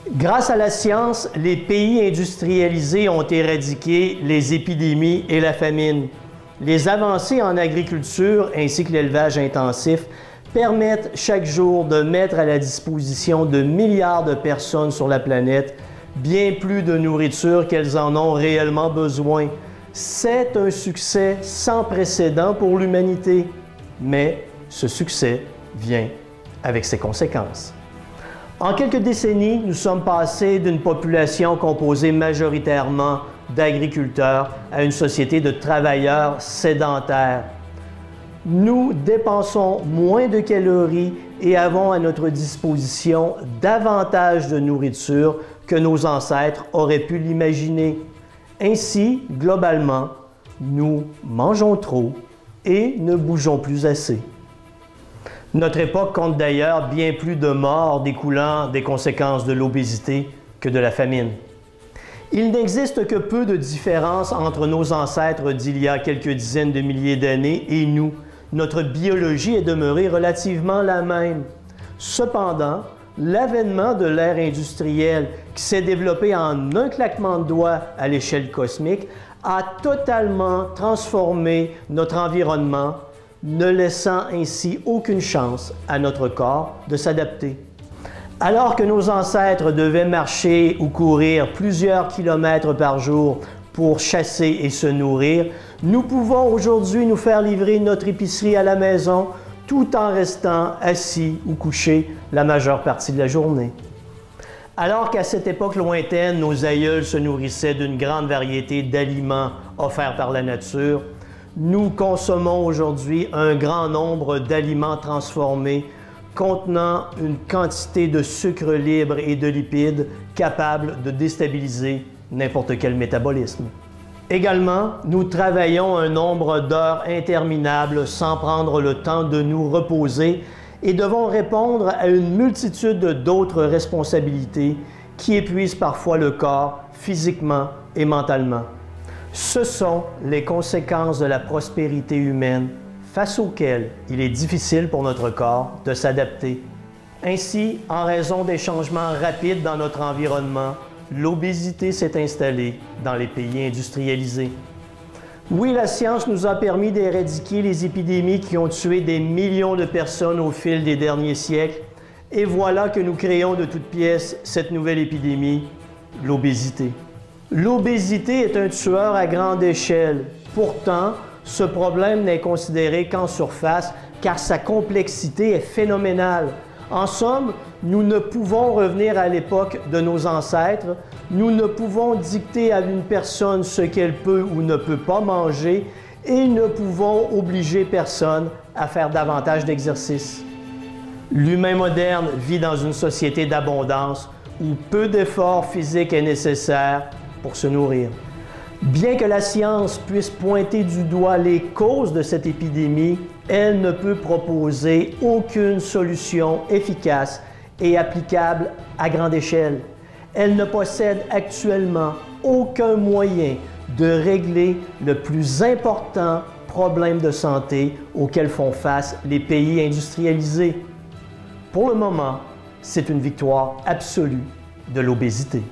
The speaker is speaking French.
Grâce à la science, les pays industrialisés ont éradiqué les épidémies et la famine. Les avancées en agriculture ainsi que l'élevage intensif permettent chaque jour de mettre à la disposition de milliards de personnes sur la planète bien plus de nourriture qu'elles en ont réellement besoin. C'est un succès sans précédent pour l'humanité, mais ce succès vient avec ses conséquences. En quelques décennies, nous sommes passés d'une population composée majoritairement d'agriculteurs à une société de travailleurs sédentaires. Nous dépensons moins de calories et avons à notre disposition davantage de nourriture que nos ancêtres auraient pu l'imaginer. Ainsi, globalement, nous mangeons trop et ne bougeons plus assez. Notre époque compte d'ailleurs bien plus de morts découlant des conséquences de l'obésité que de la famine. Il n'existe que peu de différence entre nos ancêtres d'il y a quelques dizaines de milliers d'années et nous. Notre biologie est demeurée relativement la même. Cependant, l'avènement de l'ère industrielle qui s'est développée en un claquement de doigts à l'échelle cosmique a totalement transformé notre environnement, ne laissant ainsi aucune chance à notre corps de s'adapter. Alors que nos ancêtres devaient marcher ou courir plusieurs kilomètres par jour pour chasser et se nourrir, nous pouvons aujourd'hui nous faire livrer notre épicerie à la maison tout en restant assis ou couchés la majeure partie de la journée. Alors qu'à cette époque lointaine, nos aïeuls se nourrissaient d'une grande variété d'aliments offerts par la nature, nous consommons aujourd'hui un grand nombre d'aliments transformés contenant une quantité de sucre libre et de lipides capables de déstabiliser n'importe quel métabolisme. Également, nous travaillons un nombre d'heures interminables sans prendre le temps de nous reposer et devons répondre à une multitude d'autres responsabilités qui épuisent parfois le corps physiquement et mentalement. Ce sont les conséquences de la prospérité humaine face auxquelles il est difficile pour notre corps de s'adapter. Ainsi, en raison des changements rapides dans notre environnement, l'obésité s'est installée dans les pays industrialisés. Oui, la science nous a permis d'éradiquer les épidémies qui ont tué des millions de personnes au fil des derniers siècles, et voilà que nous créons de toutes pièces cette nouvelle épidémie, l'obésité. L'obésité est un tueur à grande échelle. Pourtant, ce problème n'est considéré qu'en surface car sa complexité est phénoménale. En somme, nous ne pouvons revenir à l'époque de nos ancêtres, nous ne pouvons dicter à une personne ce qu'elle peut ou ne peut pas manger et ne pouvons obliger personne à faire davantage d'exercice. L'humain moderne vit dans une société d'abondance où peu d'efforts physiques est nécessaire pour se nourrir. Bien que la science puisse pointer du doigt les causes de cette épidémie, elle ne peut proposer aucune solution efficace et applicable à grande échelle. Elle ne possède actuellement aucun moyen de régler le plus important problème de santé auquel font face les pays industrialisés. Pour le moment, c'est une victoire absolue de l'obésité.